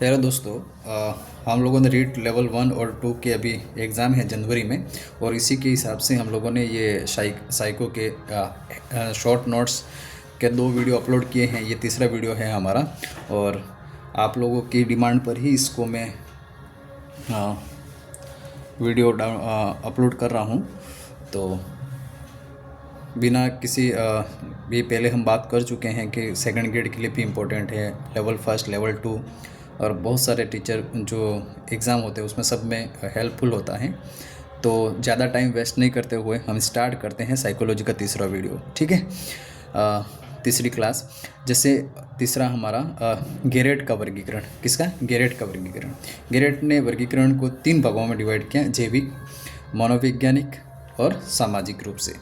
Hello दोस्तों। हम लोगों ने रीट लेवल 1 और 2 के अभी एग्ज़ाम है जनवरी में, और इसी के हिसाब से हम लोगों ने ये साइको के शॉर्ट नोट्स के 2 वीडियो अपलोड किए हैं। ये तीसरा वीडियो है हमारा, और आप लोगों की डिमांड पर ही इसको मैं वीडियो अपलोड कर रहा हूँ। तो बिना किसी भी पहले हम बात कर चुके हैं कि सेकंड ग्रेड के लिए भी इम्पोर्टेंट है, लेवल 1, लेवल 2 और बहुत सारे टीचर जो एग्ज़ाम होते हैं उसमें सब में हेल्पफुल होता है। तो ज़्यादा टाइम वेस्ट नहीं करते हुए हम स्टार्ट करते हैं साइकोलॉजी का तीसरा वीडियो। ठीक है, तीसरी क्लास। जैसे तीसरा हमारा गेरेट का वर्गीकरण। किसका? गेरेट का वर्गीकरण। गेरेट ने वर्गीकरण को 3 भागों में डिवाइड किया, जैविक, मनोवैज्ञानिक और सामाजिक रूप से।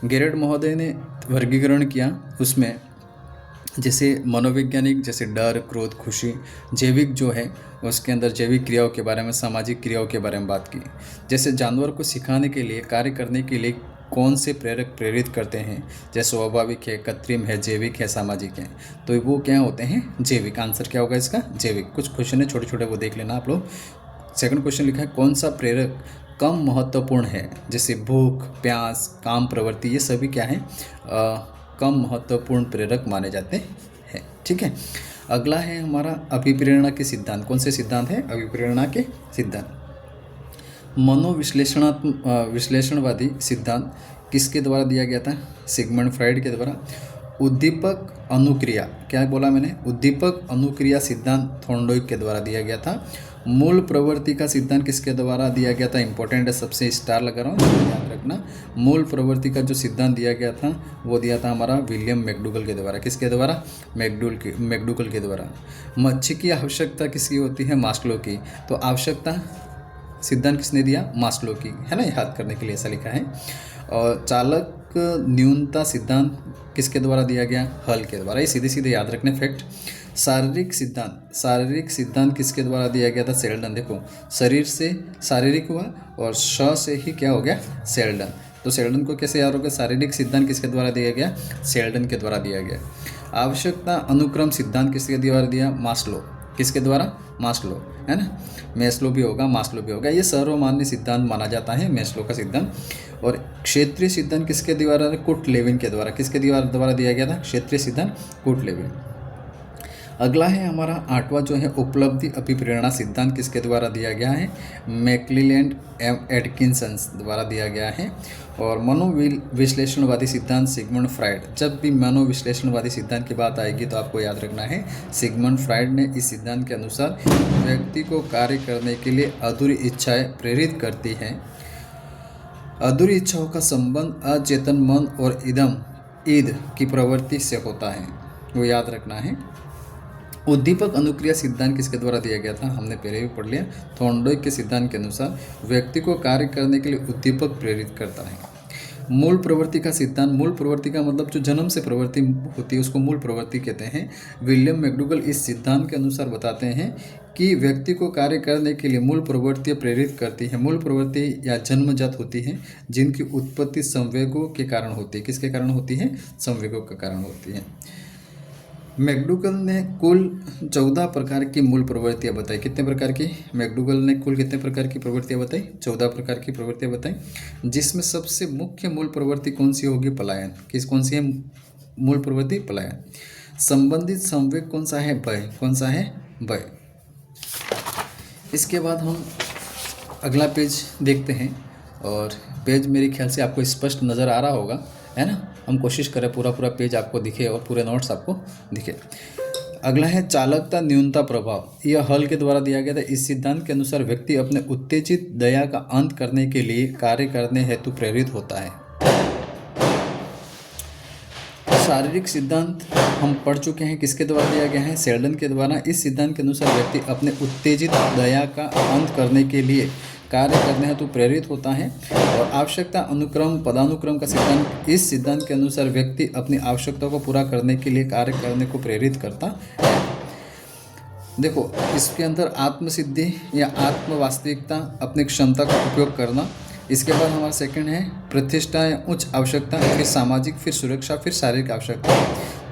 गेरेट महोदय ने वर्गीकरण किया, उसमें जैसे मनोवैज्ञानिक जैसे डर, क्रोध, खुशी। जैविक जो है उसके अंदर जैविक क्रियाओं के बारे में, सामाजिक क्रियाओं के बारे में बात की। जैसे जानवर को सिखाने के लिए, कार्य करने के लिए कौन से प्रेरक प्रेरित करते हैं, जैसे स्वाभाविक है, कृत्रिम है, जैविक है, सामाजिक है। तो वो क्या होते हैं? जैविक। आंसर क्या होगा इसका? जैविक। कुछ क्वेश्चन है छोटे छोटे, वो देख लेना आप लोग। सेकंड क्वेश्चन लिखा है, कौन सा प्रेरक कम महत्वपूर्ण है? जैसे भूख, प्यास, काम प्रवृत्ति, ये सभी क्या है? कम महत्वपूर्ण प्रेरक माने जाते हैं। ठीक है, अगला है हमारा अभिप्रेरणा के सिद्धांत। कौन से सिद्धांत है? अभिप्रेरणा के सिद्धांत। विश्लेषणवादी सिद्धांत किसके द्वारा दिया गया था? सिगमंड फ्राइड के द्वारा। उद्दीपक अनुक्रिया, क्या बोला मैंने? उद्दीपक अनुक्रिया सिद्धांत थॉर्नडाइक के द्वारा दिया गया था। मूल प्रवृत्ति का सिद्धांत किसके द्वारा दिया गया था? इंपॉर्टेंट है, सबसे स्टार लगा रहा हूँ, याद रखना। मूल प्रवृत्ति का जो सिद्धांत दिया गया था वो दिया था हमारा विलियम मैकडूगल के द्वारा। किसके द्वारा? मैकडूगल के द्वारा। मच्छी की आवश्यकता किसकी होती है? मास्लो की। तो आवश्यकता सिद्धांत किसने दिया? मास्लो की, है ना, याद करने के लिए ऐसा लिखा है। और चालक न्यूनता सिद्धांत किसके द्वारा दिया गया? हल के द्वारा। ये सीधे सीधे याद रखने फैक्ट। शारीरिक सिद्धांत किसके द्वारा दिया गया था? सेल्डन। देखो, शरीर से शारीरिक हुआ और श से ही क्या हो गया? सेल्डन। तो सेल्डन को कैसे याद होगा? शारीरिक सिद्धांत किसके द्वारा दिया गया? सेल्डन के द्वारा दिया गया। आवश्यकता अनुक्रम सिद्धांत किसके द्वारा दिया? मास्लो। किसके द्वारा? मास्लो, है ना। मैस्लो भी होगा, मास्लो भी होगा। ये सर्वमान्य सिद्धांत माना जाता है, मैस्लो का सिद्धांत। और क्षेत्रीय सिद्धांत किसके द्वारा? कुर्ट लेविन के द्वारा। किसके द्वारा दिया गया था क्षेत्रीय सिद्धांत? Kurt Lewin. अगला है हमारा 8वां जो है उपलब्धि अभिप्रेरणा सिद्धांत किसके द्वारा दिया गया है? मैक्लिलैंड एटकिंसन द्वारा दिया गया है। और मनोविश्लेषणवादी सिद्धांत सिगमंड फ्राइड। जब भी मनोविश्लेषणवादी सिद्धांत की बात आएगी तो आपको याद रखना है सिगमंड फ्राइड ने इस सिद्धांत के अनुसार व्यक्ति को कार्य करने के लिए अधूरी इच्छाएं प्रेरित करती हैं। अधूरी इच्छाओं का संबंध अचेतन मन और ईद की प्रवृत्ति से होता है, वो याद रखना है। उद्दीपक अनुक्रिया सिद्धांत किसके द्वारा दिया गया था? हमने पहले भी पढ़ लिया। थॉर्नडाइक के सिद्धांत के अनुसार व्यक्ति को कार्य करने के लिए उद्दीपक प्रेरित करता है। मूल प्रवृत्ति का सिद्धांत। मूल प्रवृत्ति का मतलब जो जन्म से प्रवृत्ति होती है उसको मूल प्रवृत्ति कहते हैं। विलियम मैकडूगल इस सिद्धांत के अनुसार बताते हैं कि व्यक्ति को कार्य करने के लिए मूल प्रवृत्ति प्रेरित करती है। मूल प्रवृत्ति या जन्मजात होती है, जिनकी उत्पत्ति संवेगों के कारण होती है। किसके कारण होती है? संवेगों के कारण होती है। मैकडूगल ने कुल 14 प्रकार की मूल प्रवृत्तियाँ बताई। कितने प्रकार की? मैकडूगल ने कुल कितने प्रकार की प्रवृत्तियाँ बताई? 14 प्रकार की प्रवृत्तियाँ बताई, जिसमें सबसे मुख्य मूल प्रवृत्ति कौन सी होगी? पलायन। कौन सी है मूल प्रवृत्ति? पलायन। संबंधित संवेग कौन सा है? भय। कौन सा है? भय। इसके बाद हम अगला पेज देखते हैं, और पेज मेरे ख्याल से आपको स्पष्ट नज़र आ रहा होगा, है ना। हम कोशिश करें पूरा पेज आपको दिखे और पूरे नोट्स आपको दिखे। अगला है चालकता न्यूनता प्रभाव। यह हल के द्वारा दिया गया था। इस सिद्धांत के अनुसार व्यक्ति अपने उत्तेजित दया का अंत करने के लिए कार्य करने हेतु प्रेरित होता है। शारीरिक सिद्धांत हम पढ़ चुके हैं, किसके द्वारा दिया गया है? सेल्डन के द्वारा। इस सिद्धांत के अनुसार व्यक्ति अपने उत्तेजित दया का अंत करने के लिए कार्य करने हेतु प्रेरित होता है। और आवश्यकता अनुक्रम पदानुक्रम का सिद्धांत। इस सिद्धांत के अनुसार व्यक्ति अपनी आवश्यकताओं को पूरा करने के लिए कार्य करने को प्रेरित करता है। देखो, इसके अंदर आत्मसिद्धि या आत्म वास्तविकता, अपनी क्षमता का उपयोग करना। इसके बाद हमारा सेकंड है प्रतिष्ठा या उच्च आवश्यकता, फिर सामाजिक, फिर सुरक्षा, फिर शारीरिक आवश्यकता।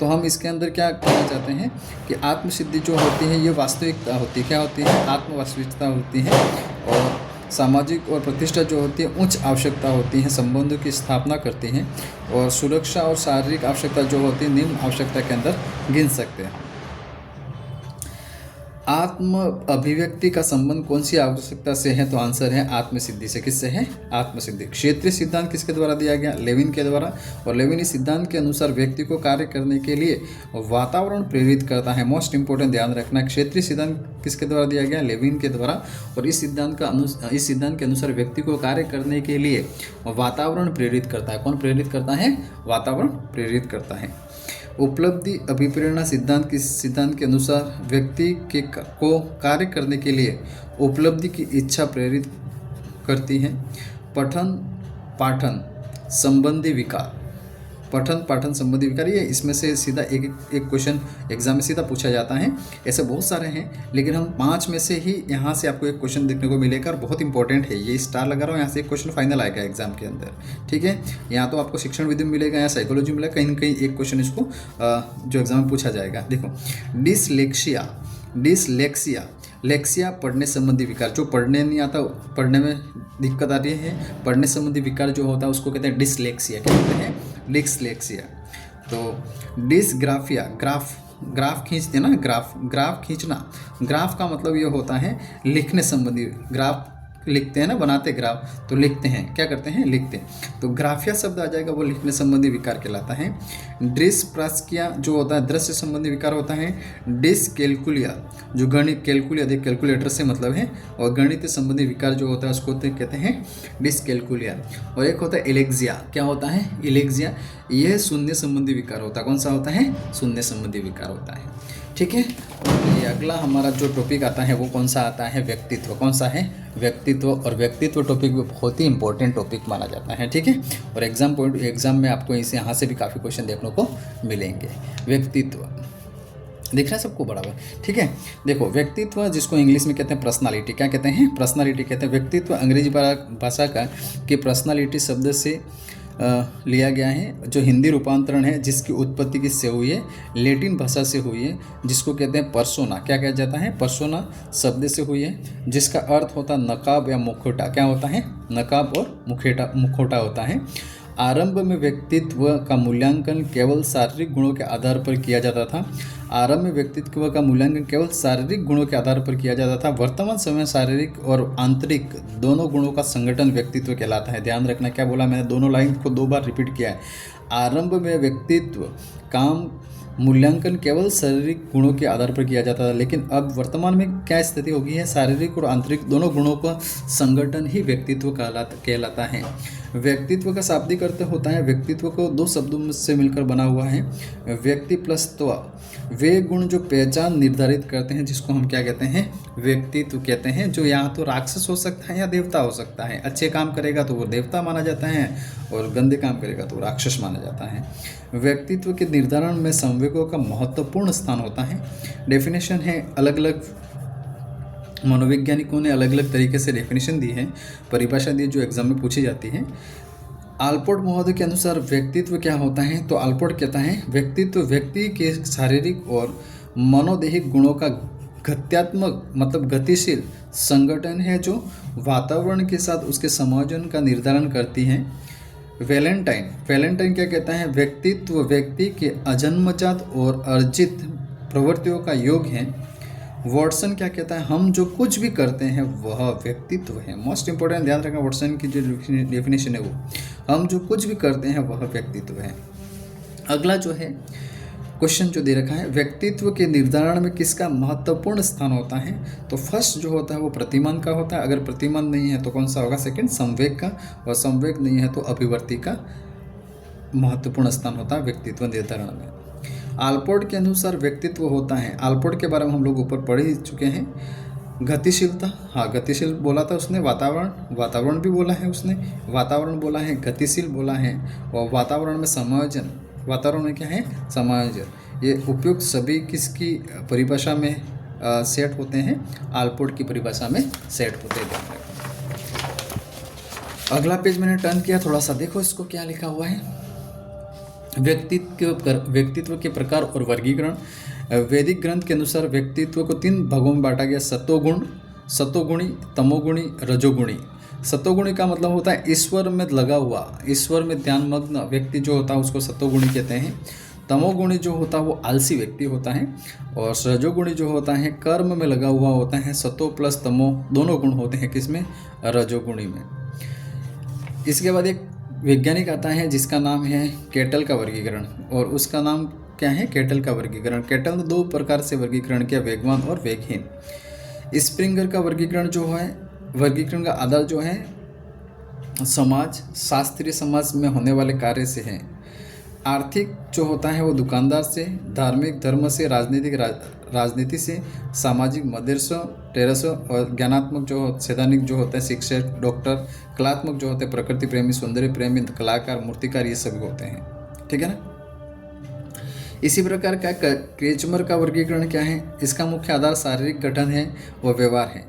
तो हम इसके अंदर क्या कहना चाहते हैं कि आत्मसिद्धि जो होती है ये वास्तविकता होती है। क्या होती है? आत्मवास्तविकता होती है। और सामाजिक और प्रतिष्ठा जो होती है उच्च आवश्यकता होती है, संबंधों की स्थापना करती हैं। और सुरक्षा और शारीरिक आवश्यकता जो होती है निम्न आवश्यकता के अंदर गिन सकते हैं। आत्म अभिव्यक्ति का संबंध कौन सी आवश्यकता से है? तो आंसर है आत्मसिद्धि से। किससे है? आत्मसिद्धि। क्षेत्रीय सिद्धांत किसके द्वारा दिया गया? लेविन के द्वारा। और लेविन इस सिद्धांत के अनुसार व्यक्ति को कार्य करने के लिए वातावरण प्रेरित करता है। मोस्ट इंपोर्टेंट ध्यान रखना, क्षेत्रीय सिद्धांत किसके द्वारा दिया गया? लेविन के द्वारा। और इस सिद्धांत के अनुसार व्यक्ति को कार्य करने के लिए वातावरण प्रेरित करता है। कौन प्रेरित करता है? वातावरण प्रेरित करता है। उपलब्धि अभिप्रेरणा सिद्धांत के अनुसार व्यक्ति को कार्य करने के लिए उपलब्धि की इच्छा प्रेरित करती है। पठन पाठन संबंधी विकार, पठन पाठन संबंधी विकार, ये इसमें से सीधा एक क्वेश्चन एग्जाम में सीधा पूछा जाता है। ऐसे बहुत सारे हैं, लेकिन हम 5 में से ही यहाँ से आपको एक क्वेश्चन देखने को मिलेगा और बहुत इंपॉर्टेंट है। ये स्टार लगा रहा हूँ, यहाँ से एक क्वेश्चन फाइनल आएगा एग्जाम के अंदर। ठीक है, यहाँ तो आपको शिक्षण विधि मिलेगा या साइकोलॉजी मिलेगा, कहीं ना कहीं एक क्वेश्चन इसको जो एग्जाम में पूछा जाएगा। देखो, लेक्सिया पढ़ने संबंधी विकार, जो पढ़ने नहीं आता, पढ़ने में दिक्कत आ रही है, पढ़ने संबंधी विकार जो होता है उसको कहते हैं डिसलेक्सिया। क्या कहते हैं? डिसलेक्सिया। तो डिसग्राफिया, ग्राफ खींचते ना, ग्राफ खींचना। ग्राफ का मतलब ये होता है लिखने संबंधी। ग्राफ लिखते हैं ना, बनाते ग्राफ, तो लिखते हैं, क्या करते हैं? लिखते हैं। तो ग्राफिया शब्द आ जाएगा, वो लिखने संबंधी विकार कहलाता है। डिस्प्रास्किया जो होता है दृश्य संबंधी विकार होता है। डिसकैल्कुलिया जो गणित, कैलकुलिया देख कैलकुलेटर से मतलब है, और गणित संबंधी विकार जो होता है उसको कहते हैं डिसकैल्कुलिया। और एक होता है इलेक्जिया। क्या होता है? इलेक्जिया, यह शून्य संबंधी विकार होता है। कौन सा होता है? शून्य संबंधी विकार होता है। ठीक है, ये अगला हमारा जो टॉपिक आता है वो कौन सा आता है? व्यक्तित्व। कौन सा है? व्यक्तित्व। और व्यक्तित्व टॉपिक भी बहुत ही इंपॉर्टेंट टॉपिक माना जाता है। ठीक है, और एग्जाम में आपको इसे यहाँ से भी काफ़ी क्वेश्चन देखने को मिलेंगे। व्यक्तित्व दिख रहा है सबको बराबर? ठीक है, देखो, व्यक्तित्व जिसको इंग्लिश में कहते हैं पर्सनालिटी। क्या कहते हैं? पर्सनालिटी कहते हैं। व्यक्तित्व अंग्रेजी भाषा का कि पर्सनालिटी शब्द से लिया गया है, जो हिंदी रूपांतरण है जिसकी उत्पत्ति किससे हुई है? लैटिन भाषा से हुई है, जिसको कहते हैं पर्सोना। क्या कहा जाता है? पर्सोना शब्द से हुई है, जिसका अर्थ होता है नकाब या मुखौटा। क्या होता है? नकाब और मुखौटा होता है। आरंभ में व्यक्तित्व का मूल्यांकन केवल शारीरिक गुणों के आधार पर किया जाता था। आरंभ में व्यक्तित्व का मूल्यांकन केवल शारीरिक गुणों के आधार पर किया जाता था। वर्तमान समय में शारीरिक और आंतरिक दोनों गुणों का संगठन व्यक्तित्व कहलाता है। ध्यान रखना, क्या बोला मैंने? दोनों लाइन को 2 बार रिपीट किया है। आरंभ में व्यक्तित्व का मूल्यांकन केवल शारीरिक गुणों के आधार पर किया जाता था, लेकिन अब वर्तमान में क्या स्थिति हो गई है? शारीरिक और आंतरिक दोनों गुणों का संगठन ही व्यक्तित्व कहलाता है। व्यक्तित्व का शाब्दिक अर्थ होता है, व्यक्तित्व को 2 शब्दों से मिलकर बना हुआ है। व्यक्ति प्लस त्व, वे गुण जो पहचान निर्धारित करते हैं, जिसको हम क्या कहते हैं? व्यक्तित्व कहते हैं। जो यहाँ तो राक्षस हो सकता है या देवता हो सकता है। अच्छे काम करेगा तो वो देवता माना जाता है, और गंदे काम करेगा तो राक्षस माना जाता है। व्यक्तित्व के निर्धारण में संवेगों का महत्वपूर्ण स्थान होता है। डेफिनेशन है, अलग अलग मनोवैज्ञानिकों ने अलग अलग तरीके से डेफिनेशन दी है, परिभाषा दी, जो एग्जाम में पूछी जाती है। आल्पोर्ट महोदय के अनुसार व्यक्तित्व क्या होता है? तो आल्पोर्ट कहता है व्यक्तित्व व्यक्ति के शारीरिक और मनोदैहिक गुणों का गत्यात्मक मतलब गतिशील संगठन है, जो वातावरण के साथ उसके संयोजन का निर्धारण करती है। वैलेंटाइन क्या कहता है? व्यक्तित्व व्यक्ति के अजन्मजात और अर्जित प्रवृत्तियों का योग है। वॉटसन क्या कहता है? हम जो कुछ भी करते हैं वह व्यक्तित्व है। मोस्ट इंपॉर्टेंट, ध्यान रखना, वॉटसन की जो डेफिनेशन है वो हम जो कुछ भी करते हैं वह व्यक्तित्व है। अगला जो है क्वेश्चन जो दे रखा है, व्यक्तित्व के निर्धारण में किसका महत्वपूर्ण स्थान होता है? तो फर्स्ट जो होता है वो प्रतिमान का होता है। अगर प्रतिमान नहीं है तो कौन सा होगा? सेकंड संवेग का, और संवेग नहीं है तो अभिव्यक्ति का महत्वपूर्ण स्थान होता है व्यक्तित्व निर्धारण में। आल्पोर्ट के अनुसार व्यक्तित्व होता है, आल्पोर्ट के बारे में हम लोग ऊपर पढ़ ही चुके हैं। गतिशीलता, हाँ गतिशील बोला था उसने। वातावरण भी बोला है उसने, वातावरण बोला है, गतिशील बोला है, और वातावरण में समायोजन, वातावरण में क्या है? समायोजन। ये उपयुक्त सभी किसकी परिभाषा में सेट होते हैं? आल्पोर्ट की परिभाषा में सेट होते हैं। अगला पेज मैंने टर्न किया थोड़ा सा, देखो इसको क्या लिखा हुआ है। व्यक्तित्व के प्रकार और वर्गीकरण। वैदिक ग्रंथ के अनुसार व्यक्तित्व को 3 भागों में बांटा गया, सतोगुणी, तमोगुणी, रजोगुणी। सतोगुणी का मतलब होता है ईश्वर में लगा हुआ, ईश्वर में ध्यानमग्न व्यक्ति जो होता है उसको सतोगुणी कहते हैं। तमोगुणी जो होता है वो आलसी व्यक्ति होता है, और रजोगुणी जो होता है कर्म में लगा हुआ होता है। सतो प्लस तमो दोनों गुण होते हैं किसमें, रजोगुणी में। इसके बाद एक वैज्ञानिक आता है जिसका नाम है केटल का वर्गीकरण, और उसका नाम क्या है, केटल का वर्गीकरण। केटल ने 2 प्रकार से वर्गीकरण किया, वेगवान और वेगहीन। स्प्रिंगर का वर्गीकरण जो है, वर्गीकरण का आधार जो है समाज, शास्त्रीय समाज में होने वाले कार्य से है। आर्थिक जो होता है वो दुकानदार से, धार्मिक धर्म से, राजनीति से, सामाजिक मदरसों, टेरसों, और ज्ञानात्मक जो सैद्धांतिक जो होता है शिक्षक, डॉक्टर, कलात्मक जो होते हैं प्रकृति प्रेमी, सौंदर्य प्रेमी, कलाकार, मूर्तिकार, ये सभी होते हैं। ठीक है ना। इसी प्रकार का क्रेचमर का वर्गीकरण क्या है, इसका मुख्य आधार शारीरिक गठन है व व्यवहार है।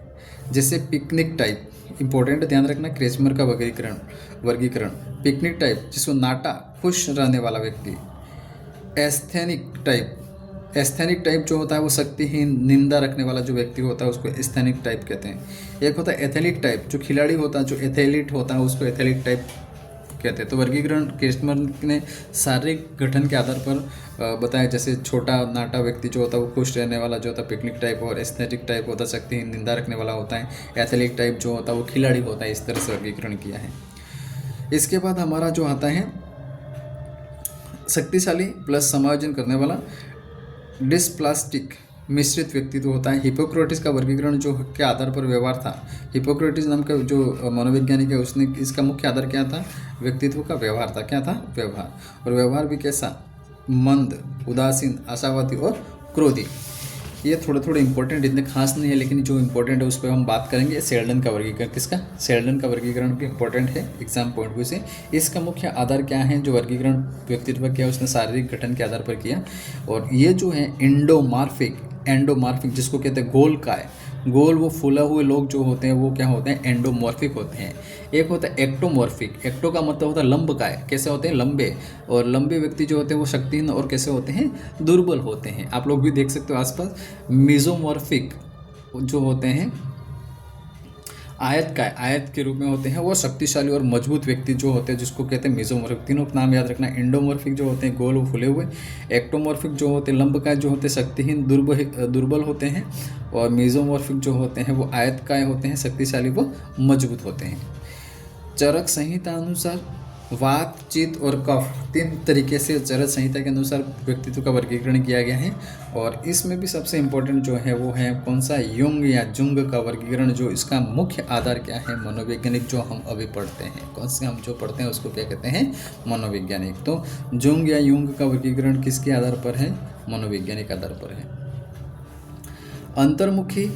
जैसे पिकनिक टाइप, इंपॉर्टेंट ध्यान रखना, क्रेचमर का वर्गीकरण पिकनिक टाइप जिसको नाटा, खुश रहने वाला व्यक्ति। एस्थेनिक टाइप जो होता है वो शक्तिहीन, निंदा रखने वाला जो व्यक्ति होता है उसको एस्थेनिक टाइप कहते हैं। एक होता है एथलीट टाइप, जो खिलाड़ी होता है, जो एथलीट होता है उसको एथलीट टाइप कहते हैं। तो वर्गीकरण क्रेचमर ने शारीरिक गठन के आधार पर बताया, जैसे छोटा नाटा व्यक्ति जो होता है वो खुश रहने वाला जो होता है पिकनिक टाइप, और एस्थेटिक टाइप होता है शक्तिहीन, निंदा रखने वाला होता है। एथलीट टाइप जो होता है वो खिलाड़ी होता है। इस तरह से वर्गीकरण किया है। इसके बाद हमारा जो आता है शक्तिशाली प्लस समायोजन करने वाला, डिस्प्लास्टिक मिश्रित व्यक्तित्व होता है। हिपोक्रेटिस का वर्गीकरण जो के आधार पर व्यवहार था, हिपोक्रेटिस नाम का जो मनोवैज्ञानिक है उसने, इसका मुख्य आधार क्या था, व्यक्तित्व का व्यवहार था। क्या था, व्यवहार। और व्यवहार भी कैसा, मंद, उदासीन, आशावादी और क्रोधी। ये थोड़े इंपॉर्टेंट, इतने खास नहीं है, लेकिन जो इंपॉर्टेंट है उस पर हम बात करेंगे। सेल्डन का वर्गीकरण, किसका, सेल्डन का वर्गीकरण भी इंपॉर्टेंट है एग्जाम पॉइंट व्यू से। इसका मुख्य आधार क्या है, जो वर्गीकरण व्यक्तित्व किया उसने शारीरिक गठन के आधार पर किया। और ये जो है एंडोमार्फिक जिसको कहते हैं गोल काय, गोल वो फूला हुए लोग जो होते हैं वो क्या होते हैं, एंडोमॉर्फिक होते हैं। एक होता है एक्टोमॉर्फिक, एक्टो का मतलब होता है लंब काय, कैसे होते हैं, लंबे। और लंबे व्यक्ति जो होते हैं वो शक्तिहीन और कैसे होते हैं, दुर्बल होते हैं। आप लोग भी देख सकते हो आसपास। मेसोमॉर्फिक जो होते हैं आयत के रूप में होते हैं, वो शक्तिशाली और मजबूत व्यक्ति जो होते हैं जिसको कहते हैं मेसोमॉर्फिक। तीनों का नाम याद रखना। एंडोमॉर्फिक जो होते हैं गोल व फुले हुए, एक्टोमॉर्फिक जो होते हैं लंबकाय जो होते हैं शक्तिहीन दुर्बल होते हैं, और मेसोमॉर्फिक जो होते हैं वो आयतकाय होते हैं शक्तिशाली व मजबूत होते हैं। चरक संहिता अनुसार वात, चित्त और कफ 3 तरीके से चरक संहिता के अनुसार व्यक्तित्व का वर्गीकरण किया गया है। और इसमें भी सबसे इम्पोर्टेंट जो है वो है कौन सा, युंग या जुंग का वर्गीकरण। जो इसका मुख्य आधार क्या है, मनोवैज्ञानिक जो हम अभी पढ़ते हैं, कौन से हम जो पढ़ते हैं उसको क्या कहते हैं, मनोवैज्ञानिक। तो जुंग या युंग का वर्गीकरण किसके आधार पर है, मनोवैज्ञानिक आधार पर है। अंतर्मुखी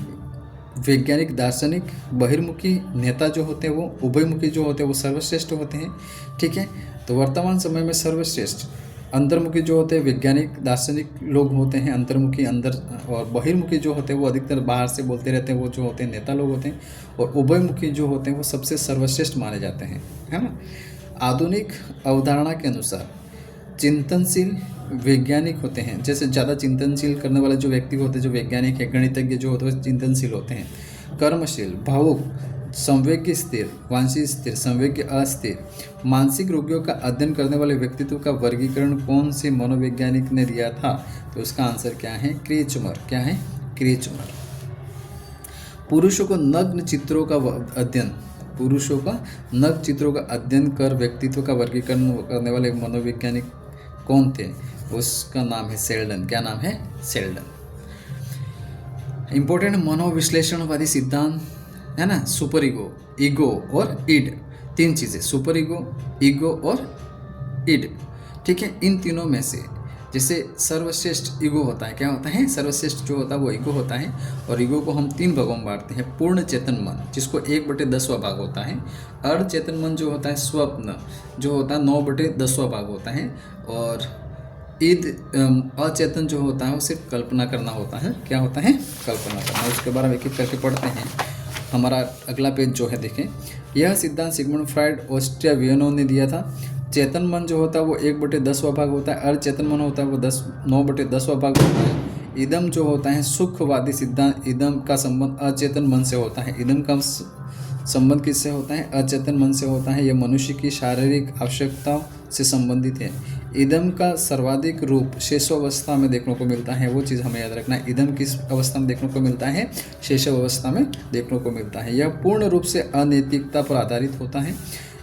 वैज्ञानिक दार्शनिक, बहिर्मुखी नेता जो होते हैं वो, उभयमुखी जो होते हैं वो सर्वश्रेष्ठ होते हैं। ठीक है। तो वर्तमान समय में सर्वश्रेष्ठ अंतर्मुखी जो होते हैं वैज्ञानिक दार्शनिक लोग होते हैं, अंतर्मुखी अंदर, और बहिर्मुखी जो होते हैं वो अधिकतर बाहर से बोलते रहते हैं, वो जो होते हैं नेता लोग होते हैं। और उभयमुखी जो होते हैं वो सबसे सर्वश्रेष्ठ माने जाते हैं, है ना। आधुनिक अवधारणा के अनुसार चिंतनशील वैज्ञानिक होते हैं, जैसे ज़्यादा चिंतनशील करने वाले जो व्यक्ति होते हैं, जो वैज्ञानिक है, गणितज्ञ जो होते हैं चिंतनशील होते हैं। कर्मशील, भावुक, संवेगी स्थिर, वांछित स्थिर, संवेगी अस्थिर। मानसिक रोगियों का अध्ययन करने वाले व्यक्तित्व का वर्गीकरण कौन से मनोवैज्ञानिक ने दिया था, तो उसका आंसर क्या है, क्रेचमर। क्या है, क्रेचमर। पुरुषों को नग्न चित्रों का अध्ययन, पुरुषों का नग्न चित्रों का अध्ययन कर व्यक्तित्व का वर्गीकरण करने वाले मनोवैज्ञानिक कौन थे, उसका नाम है सेल्डन। क्या नाम है, सेल्डन। इंपॉर्टेंट मनोविश्लेषणवादी सिद्धांत है ना, सुपर ईगो और ईड, 3 चीज़ें, सुपर ईगो और ईड। ठीक है। इन तीनों में से जैसे सर्वश्रेष्ठ ईगो होता है, क्या होता है, सर्वश्रेष्ठ जो होता है वो ईगो होता है। और ईगो को हम 3 भागों में बांटते हैं। पूर्ण चेतन मन जिसको 1/10वां भाग होता है। अर्धचेतन मन जो होता है, स्वप्न जो होता है 9/10वां भाग होता है। और ईद अचेतन जो होता है वो सिर्फ कल्पना करना होता है। क्या होता है, कल्पना करना। उसके बारे में एक एक करके पढ़ते हैं। हमारा अगला पेज जो है देखें, यह सिद्धांत सिगमंड फ्राइड, ऑस्ट्रिया वियना ने दिया था। चेतन मन जो होता है वो 1/10वां भाग होता है, अचेतन मन होता है वो 9/10वां भाग होता है। इदम जो होता है सुखवादी सिद्धांत, इदम का संबंध अचेतन मन से होता है। इदम का संबंध किससे होता है? अचेतन मन से होता है। यह मनुष्य की शारीरिक आवश्यकताओं से संबंधित है। इदम का सर्वाधिक रूप शेषावस्था में देखने को मिलता है, वो चीज़ हमें याद रखना है। इदम किस अवस्था में देखने को मिलता है? शेषावस्था में देखने को मिलता है। यह पूर्ण रूप से अनैतिकता पर आधारित होता है।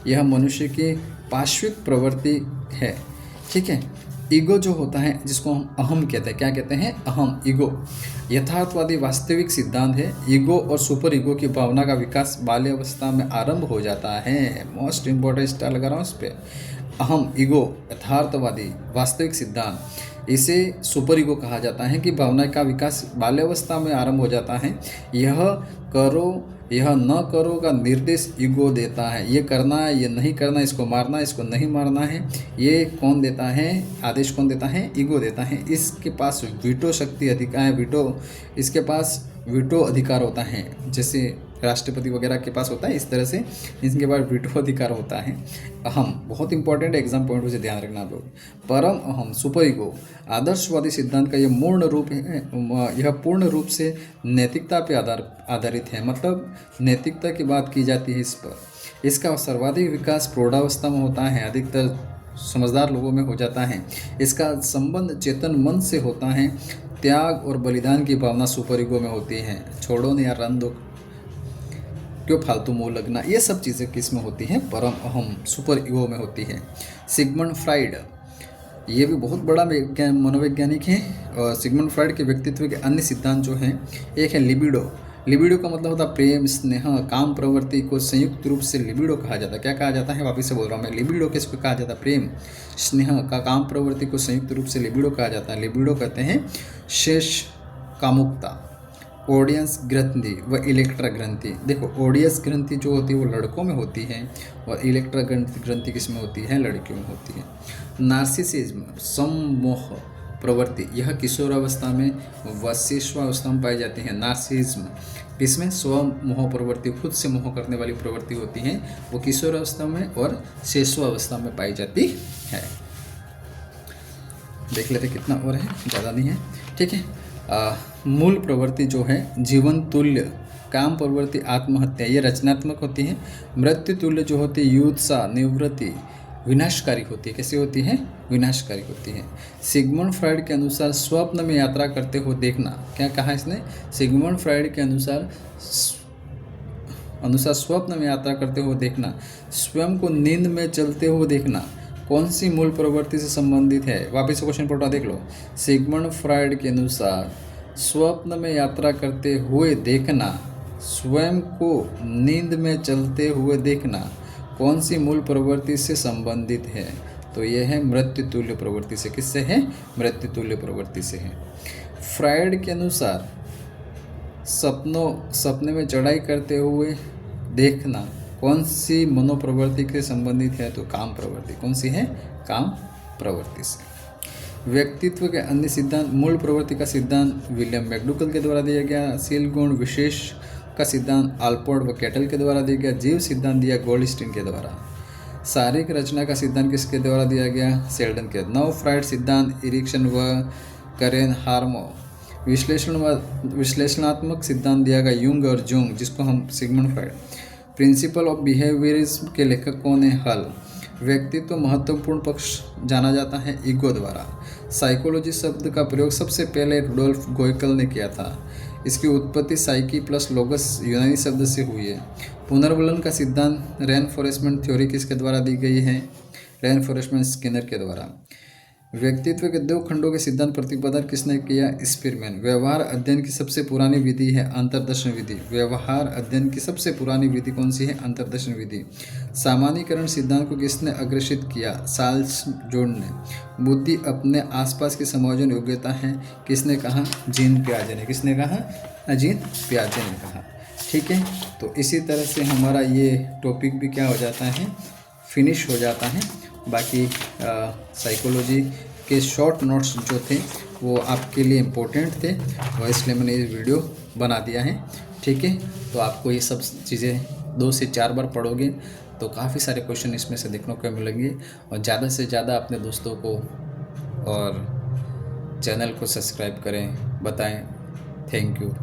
यह मनुष्य की पार्श्विक प्रवृत्ति है। ठीक है। ईगो जो होता है, जिसको हम अहम कहते हैं, क्या कहते हैं? अहम, ईगो यथार्थवादी वास्तविक सिद्धांत है। ईगो और सुपर ईगो की भावना का विकास बाल्य अवस्था में आरंभ हो जाता है। मोस्ट इंपॉर्टेंट स्टार लगा रहा हूँ इस पर। अहम, ईगो, यथार्थवादी वास्तविक सिद्धांत, इसे सुपर ईगो कहा जाता है कि भावना का विकास बाल्यावस्था में आरंभ हो जाता है। यह करो यह न करो का निर्देश ईगो देता है। ये करना है, ये नहीं करना, इसको मारना है, इसको नहीं मारना है, ये कौन देता है? आदेश कौन देता है? ईगो देता है। इसके पास वीटो शक्ति अधिकार है, इसके पास वीटो अधिकार होता है, जैसे राष्ट्रपति वगैरह के पास होता है, इस तरह से इनके पास वीटो अधिकार होता है। अहम बहुत इंपॉर्टेंट एग्जाम पॉइंट से ध्यान रखना आप लोग। परम अहम, सुपर ईगो, आदर्शवादी सिद्धांत का यह पूर्ण रूप से नैतिकता पे आधारित है। मतलब नैतिकता की बात की जाती है इस पर। इसका सर्वाधिक विकास प्रौढ़ावस्था में होता है, अधिकतर समझदार लोगों में हो जाता है। इसका संबंध चेतन मन से होता है। त्याग और बलिदान की भावना सुपर ईगो में होती है। छोड़ो नहीं यार, रन दो, क्यों फालतू मुंह लगना, ये सब चीज़ें किस में होती हैं? परम अहम, सुपर ईगो में होती है। सिगमंड फ्राइड, ये भी बहुत बड़ा मनोवैज्ञानिक है। और सिगमंड फ्राइड के व्यक्तित्व के अन्य सिद्धांत जो हैं, एक है लिबिडो। लिबिडो का मतलब होता है प्रेम, स्नेह, काम प्रवृत्ति को संयुक्त रूप से लिबिडो कहा जाता है। क्या कहा जाता है? वापिस से बोल रहा हूँ मैं, लिबिडो किसको कहा जाता है? प्रेम, स्नेह का काम प्रवृत्ति को संयुक्त रूप से लिबिडो कहा जाता है। लिबिडो कहते हैं शेष कामुकता। ओडियंस ग्रंथि व इलेक्ट्रा ग्रंथि, देखो ओडियस ग्रंथि जो होती है वो लड़कों में होती है और इलेक्ट्रा ग्रंथि किस में होती है? लड़कियों में होती है। नार्सिसिज्म, सम्मोह प्रवृत्ति, यह किशोरावस्था में व शिशुअवस्था में पाई जाती है। नार्सिसिज्म इसमें स्व मोह प्रवृत्ति, खुद से मोह करने वाली प्रवृत्ति होती है, वो किशोरावस्था में और शिशुअवस्था में पाई जाती है। देख लेते कितना और है, ज़्यादा नहीं है। ठीक है। मूल प्रवृत्ति जो है जीवन तुल्य, काम प्रवृत्ति, आत्महत्या, ये रचनात्मक होती है। मृत्यु तुल्य जो होती है युत्सा, निवृत्ति, विनाशकारी होती है। कैसी होती है? विनाशकारी होती है। सिगमंड फ्राइड के अनुसार स्वप्न में यात्रा करते हुए देखना, क्या कहा इसने? सिगमंड फ्राइड के अनुसार स्वप्न में यात्रा करते हुए देखना, स्वयं को नींद में चलते हुए देखना, कौन सी मूल प्रवृत्ति से संबंधित है? वापस से क्वेश्चन पढ़ा देख लो। सिगमंड फ्राइड के अनुसार स्वप्न में यात्रा करते हुए देखना, स्वयं को नींद में चलते हुए देखना, कौन सी मूल प्रवृत्ति से संबंधित है? तो यह है मृत्यु तुल्य प्रवृत्ति से। किससे है? मृत्यु तुल्य प्रवृत्ति से है। फ्राइड के अनुसार सपने में चढ़ाई करते हुए देखना, कौन सी मनोप्रवृत्ति से संबंधित है? तो काम प्रवृत्ति। कौन सी है? काम प्रवृत्ति से। व्यक्तित्व के अन्य सिद्धांत, मूल प्रवृत्ति का सिद्धांत विलियम मैकडूगल के द्वारा दिया गया। शील गुण विशेष का सिद्धांत आल्पोर्ट व कैटल के द्वारा दिया गया। जीव सिद्धांत दिया गोल्डस्टीन के द्वारा। शारीरिक रचना का सिद्धांत किसके द्वारा दिया गया? सेल्डन के। नव फ्राइड सिद्धांत इरिक्सन व करेन हार्मो। विश्लेषणात्मक सिद्धांत दिया गया यूंग और जूंग, जिसको हम Sigmund Freud. Principle of behaviourism के लेखक कौन है? हल। व्यक्तित्व महत्वपूर्ण पक्ष जाना जाता है ईगो द्वारा। साइकोलॉजी शब्द का प्रयोग सबसे पहले रुडोल्फ गोयकल ने किया था। इसकी उत्पत्ति साइकी प्लस लोगस यूनानी शब्द से हुई है। पुनर्वलन का सिद्धांत रेनफोर्समेंट थ्योरी किसके द्वारा दी गई है? रेनफोर्समेंट स्किनर के द्वारा। व्यक्तित्व के दो खंडों के सिद्धांत प्रतिपादन किसने किया? स्पीरमैन। व्यवहार अध्ययन की सबसे पुरानी विधि है अंतर्दर्शन विधि। व्यवहार अध्ययन की सबसे पुरानी विधि कौन सी है? अंतर्दर्शन विधि। सामान्यीकरण सिद्धांत को किसने अग्रेसित किया? चार्ल्स जोड ने। बुद्धि अपने आसपास की समायोजन योग्यता है, किसने कहा? जीन पियाजे ने। किसने कहा? जीन पियाजे ने कहा। ठीक है। तो इसी तरह से हमारा ये टॉपिक भी क्या हो जाता है? फिनिश हो जाता है। बाकी साइकोलॉजी के शॉर्ट नोट्स जो थे वो आपके लिए इम्पोर्टेंट थे और इसलिए मैंने ये वीडियो बना दिया है। ठीक है। तो आपको ये सब चीज़ें 2 से 4 बार पढ़ोगे तो काफ़ी सारे क्वेश्चन इसमें से देखने को मिलेंगे। और ज़्यादा से ज़्यादा अपने दोस्तों को और चैनल को सब्सक्राइब करें, बताएं। Thank you.